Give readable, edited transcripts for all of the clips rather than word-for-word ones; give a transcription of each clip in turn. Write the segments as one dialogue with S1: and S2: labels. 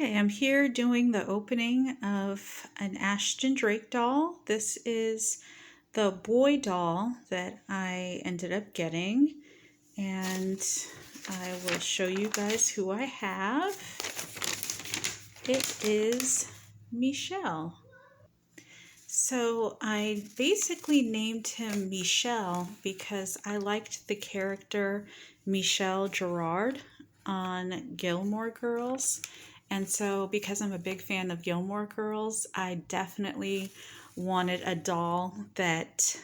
S1: Okay, I'm here doing the opening of an Ashton Drake doll. This is the boy doll that I ended up getting, and I will show you guys who I have. It is Michelle. So I basically named him Michelle because I liked the character Michelle Gerard on Gilmore Girls. And so because I'm a big fan of Gilmore Girls, I definitely wanted a doll that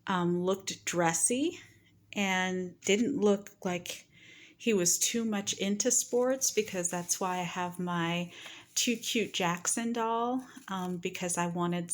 S1: looked dressy and didn't look like he was too much into sports, because that's why I have my Too Cute Jackson doll, because I wanted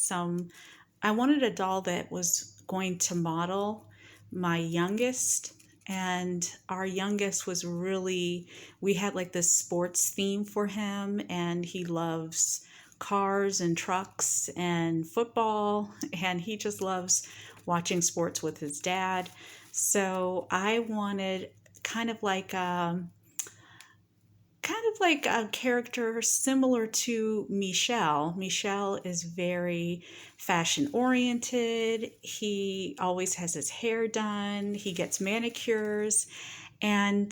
S1: a doll that was going to model my youngest. And our youngest was really, we had like this sports theme for him, and he loves cars and trucks and football, and he just loves watching sports with his dad. So I wanted kind of like a character similar to Michelle. Michelle is very fashion oriented. He always has his hair done. He gets manicures. And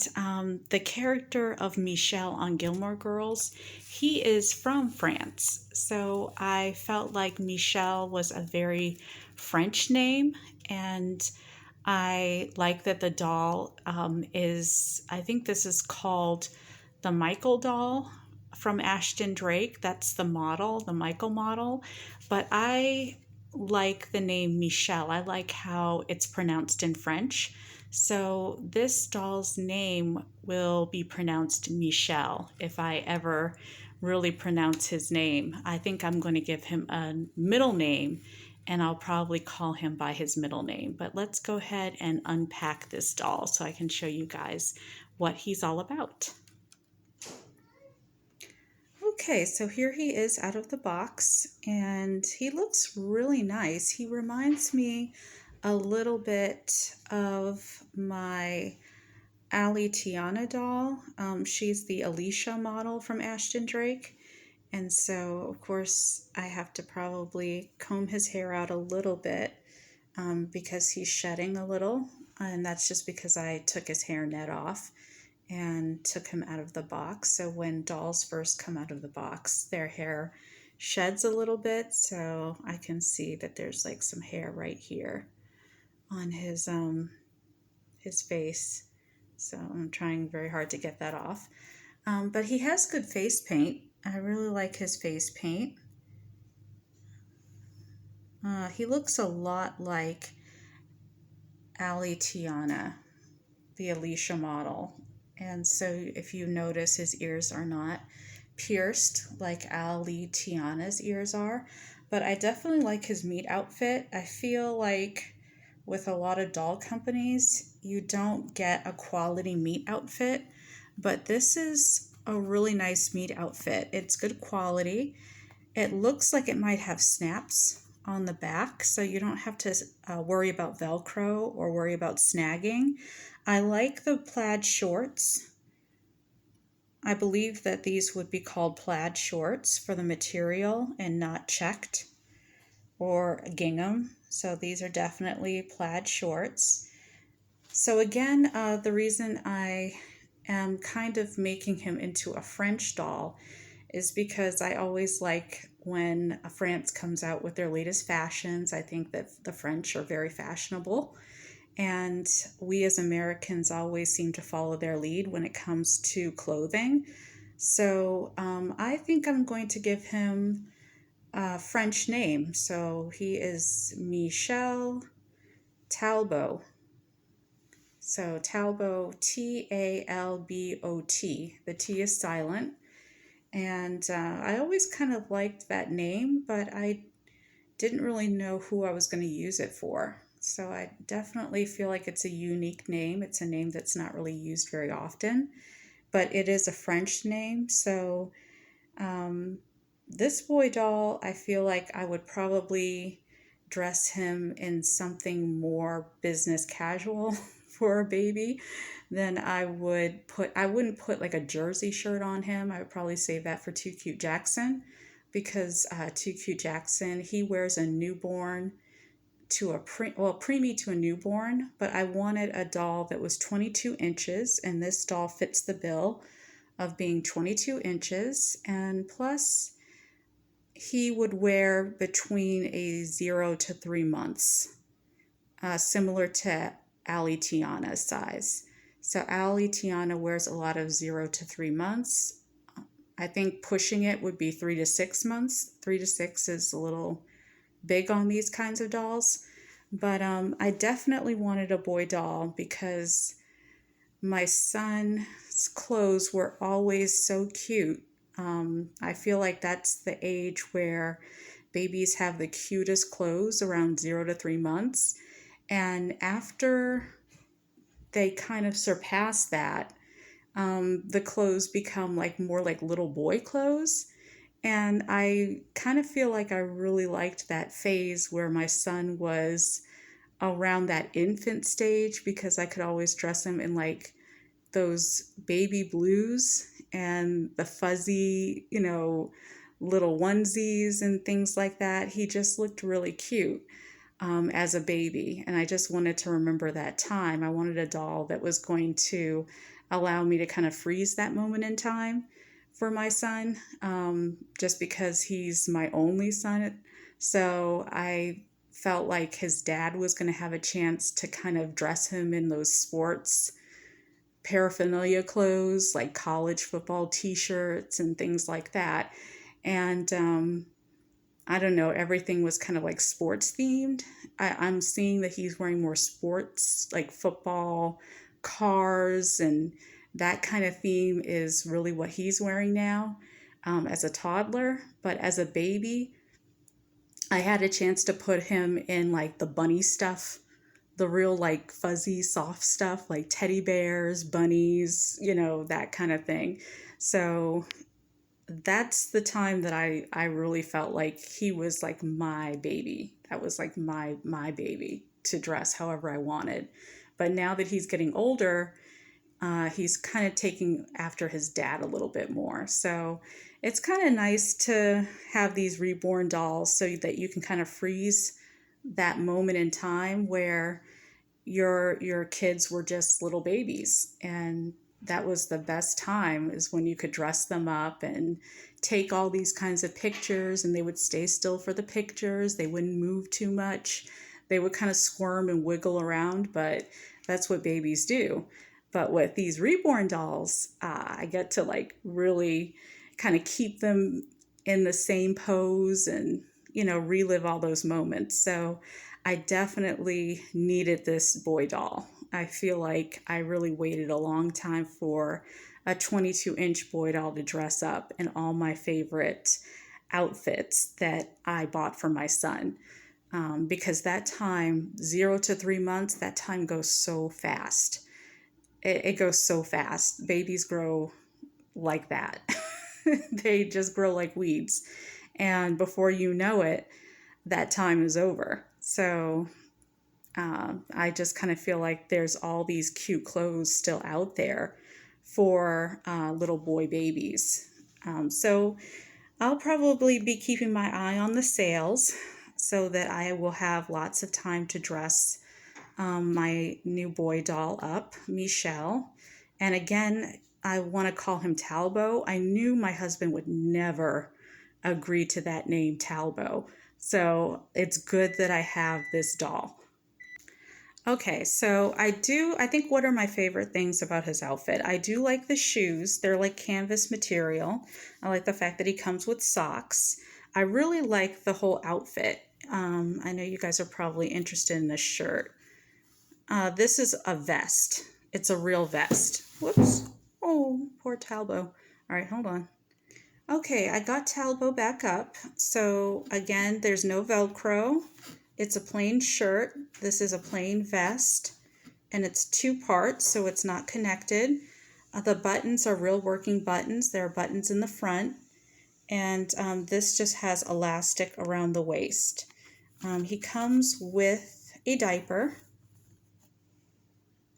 S1: the character of Michelle on Gilmore Girls, he is from France. So I felt like Michelle was a very French name. And I like that the doll I think this is called the Michael doll from Ashton Drake. That's the model, the Michael model. But I like the name Michelle. I like how it's pronounced in French. So this doll's name will be pronounced Michelle if I ever really pronounce his name. I think I'm going to give him a middle name, and I'll probably call him by his middle name. But let's go ahead and unpack this doll so I can show you guys what he's all about. Okay, so here he is out of the box, and he looks really nice. He reminds me a little bit of my Ali Tiana doll. She's the Alicia model from Ashton Drake. And so, of course, I have to probably comb his hair out a little bit because he's shedding a little. And that's just because I took his hairnet off and took him out of the box. So when dolls first come out of the box, their hair sheds a little bit. So I can see that there's like some hair right here on his face. So I'm trying very hard to get that off. But he has good face paint. I really like his face paint. He looks a lot like Ali Tiana, the Alicia model. And so if you notice, his ears are not pierced like Ali Tiana's ears are. But I definitely like his meat outfit. I feel like with a lot of doll companies, you don't get a quality meat outfit, but this is a really nice meat outfit. It's good quality. It looks like it might have snaps on the back, so you don't have to worry about Velcro or worry about snagging. I like the plaid shorts. I believe that these would be called plaid shorts for the material and not checked or gingham. So these are definitely plaid shorts. So again, the reason I am kind of making him into a French doll is because I always like when France comes out with their latest fashions. I think that the French are very fashionable, and we as Americans always seem to follow their lead when it comes to clothing. So I think I'm going to give him a French name. So he is Michel Talbot. So Talbot, Talbot. The T is silent. And I always kind of liked that name, but I didn't really know who I was going to use it for. So I definitely feel like it's a unique name. It's a name that's not really used very often, but it is a French name. So this boy doll, I feel like I would probably dress him in something more business casual for a baby, then I wouldn't put like a jersey shirt on him. I would probably save that for Too Cute Jackson, because Too Cute Jackson, he wears a newborn to a preemie to a newborn, but I wanted a doll that was 22 inches, and this doll fits the bill of being 22 inches, and plus he would wear between a 0 to 3 months, similar to Ali Tiana's size. So Ali Tiana wears a lot of 0 to 3 months. I think pushing it would be 3 to 6 months. 3 to 6 is a little big on these kinds of dolls. But I definitely wanted a boy doll because my son's clothes were always so cute. I feel like that's the age where babies have the cutest clothes, around 0 to 3 months. And after they kind of surpass that, the clothes become like more like little boy clothes. And I kind of feel like I really liked that phase where my son was around that infant stage, because I could always dress him in like those baby blues and the fuzzy, little onesies and things like that. He just looked really cute as a baby. And I just wanted to remember that time. I wanted a doll that was going to allow me to kind of freeze that moment in time for my son, just because he's my only son. So I felt like his dad was going to have a chance to kind of dress him in those sports paraphernalia clothes, like college football t-shirts and things like that. And I don't know, everything was kind of like sports themed. I'm seeing that he's wearing more sports, like football, cars, and that kind of theme is really what he's wearing now, as a toddler. But as a baby, I had a chance to put him in like the bunny stuff, the real like fuzzy soft stuff, like teddy bears, bunnies, that kind of thing. So that's the time that I really felt like he was like my baby. That was like my baby to dress however I wanted. But now that he's getting older, he's kind of taking after his dad a little bit more. So it's kind of nice to have these reborn dolls so that you can kind of freeze that moment in time where your kids were just little babies, and that was the best time, is when you could dress them up and take all these kinds of pictures, and they would stay still for the pictures. They wouldn't move too much. They would kind of squirm and wiggle around, but that's what babies do. But with these reborn dolls, I get to like really kind of keep them in the same pose and relive all those moments. So I definitely needed this boy doll. I feel like I really waited a long time for a 22-inch boy doll to dress up in all my favorite outfits that I bought for my son. Because that time, 0 to 3 months, that time goes so fast. It goes so fast. Babies grow like that. They just grow like weeds. And before you know it, that time is over. So I just kind of feel like there's all these cute clothes still out there for little boy babies. So I'll probably be keeping my eye on the sales so that I will have lots of time to dress my new boy doll up, Michelle. And again, I want to call him Talbot. I knew my husband would never agree to that name, Talbot. So it's good that I have this doll. Okay, so I think what are my favorite things about his outfit? I do like the shoes. They're like canvas material. I like the fact that he comes with socks. I really like the whole outfit. I know you guys are probably interested in this shirt. This is a vest. It's a real vest. Whoops. Oh, poor Talbot. All right, hold on. Okay, I got Talbot back up. So again, there's no Velcro. It's a plain shirt. This is a plain vest, and it's 2 parts, so it's not connected. The buttons are real working buttons. There are buttons in the front, and this just has elastic around the waist. He comes with a diaper.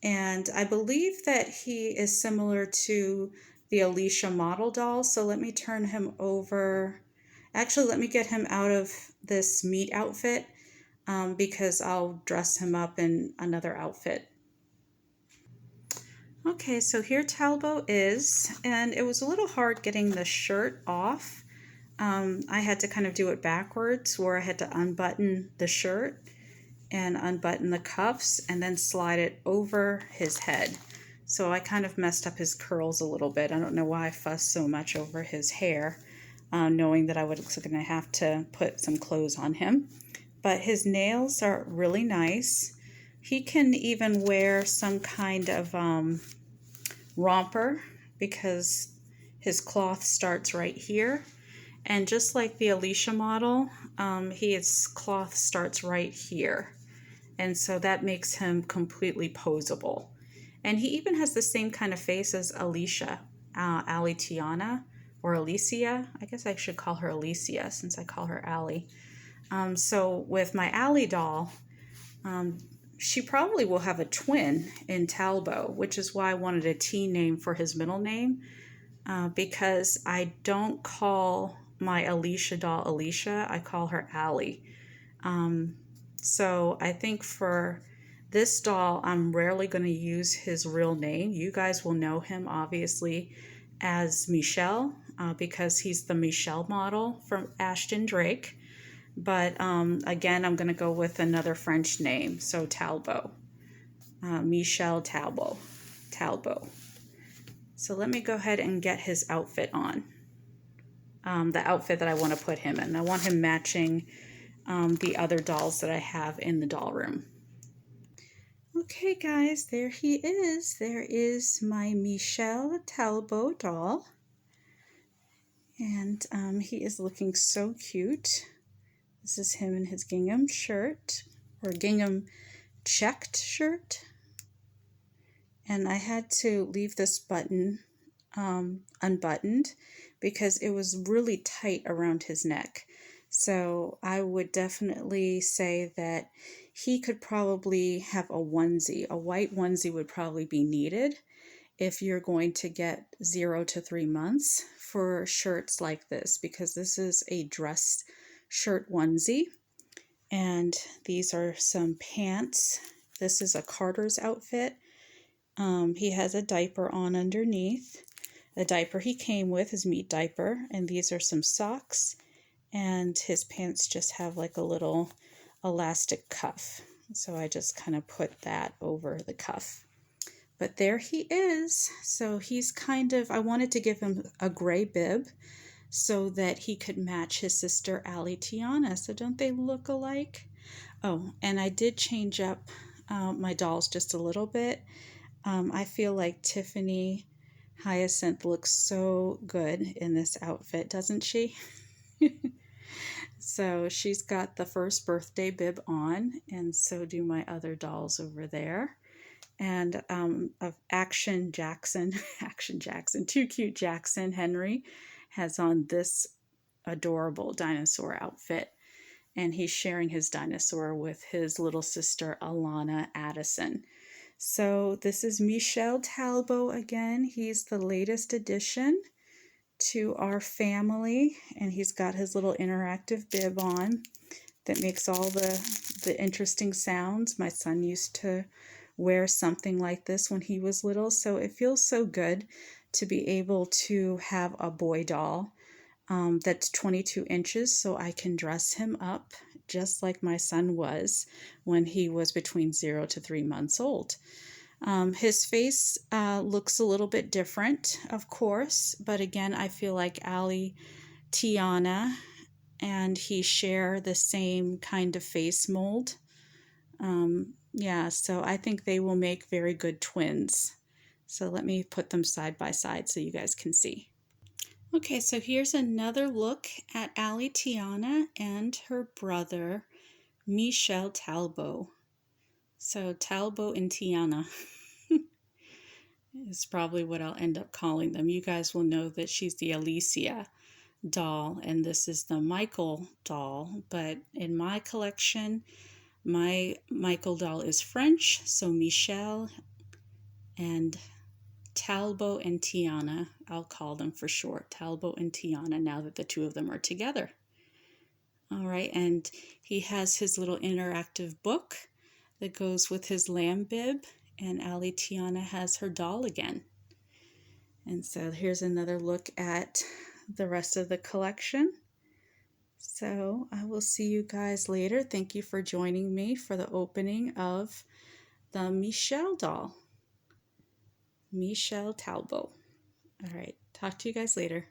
S1: And I believe that he is similar to the Alicia model doll. So let me turn him over. Actually, let me get him out of this meat outfit because I'll dress him up in another outfit. Okay, so here Talbot is, and it was a little hard getting the shirt off. I had to kind of do it backwards, where I had to unbutton the shirt and unbutton the cuffs and then slide it over his head. So I kind of messed up his curls a little bit. I don't know why I fussed so much over his hair, knowing that I was going to have to put some clothes on him. But his nails are really nice. He can even wear some kind of romper because his cloth starts right here. And just like the Alicia model, his cloth starts right here. And so that makes him completely poseable. And he even has the same kind of face as Alicia, Ali Tiana, or Alicia. I guess I should call her Alicia since I call her Ali. So with my Ali doll, she probably will have a twin in Talbot, which is why I wanted a T name for his middle name, because I don't call my Alicia doll Alicia, I call her Ali. So I think for this doll, I'm rarely going to use his real name. You guys will know him obviously as Michel, because he's the Michel model from Ashton Drake. But again, I'm going to go with another French name, so Talbot. Michel Talbot. Talbot. So let me go ahead and get his outfit on. The outfit that I want to put him in. I want him matching the other dolls that I have in the doll room. Okay, guys, there he is. There is my Michel Talbot doll. And he is looking so cute. This is him in his gingham shirt, or gingham checked shirt. And I had to leave this button unbuttoned because it was really tight around his neck. So I would definitely say that he could probably have a onesie. A white onesie would probably be needed if you're going to get 0 to 3 months for shirts like this, because this is a dress shirt onesie. And these are some pants. This is a Carter's outfit. He has a diaper on underneath. The diaper he came with is meat diaper, and these are some socks, and his pants just have like a little elastic cuff. So I just kind of put that over the cuff. But there he is. So he's kind of, I wanted to give him a gray bib so that he could match his sister Ali Tiana. So don't they look alike? Oh, and I did change up my dolls just a little bit. I feel like Tiffany Hyacinth looks so good in this outfit, doesn't she? So she's got the first birthday bib on, and so do my other dolls over there. And of Action Jackson, Too Cute Jackson Henry has on this adorable dinosaur outfit. And he's sharing his dinosaur with his little sister, Alana Addison. So this is Michel Talbot again. He's the latest addition to our family, and he's got his little interactive bib on that makes all the interesting sounds. My son used to wear something like this when he was little, so it feels so good to be able to have a boy doll that's 22 inches, so I can dress him up just like my son was when he was between 0 to 3 months old. His face looks a little bit different, of course, but again, I feel like Ali, Tiana, and he share the same kind of face mold. Yeah, so I think they will make very good twins. So let me put them side by side so you guys can see. Okay, so here's another look at Ali Tiana and her brother, Michel Talbot. So Talbot and Tiana is probably what I'll end up calling them. You guys will know that she's the Alicia doll, and this is the Michael doll. But in my collection, my Michael doll is French, so Michel, and Talbot and Tiana. I'll call them for short, Talbot and Tiana, now that the two of them are together. All right, and he has his little interactive book that goes with his lamb bib, and Ali Tiana has her doll again. And so here's another look at the rest of the collection. So I will see you guys later. Thank you for joining me for the opening of the Michelle doll, Michelle Talbot. All right, talk to you guys later.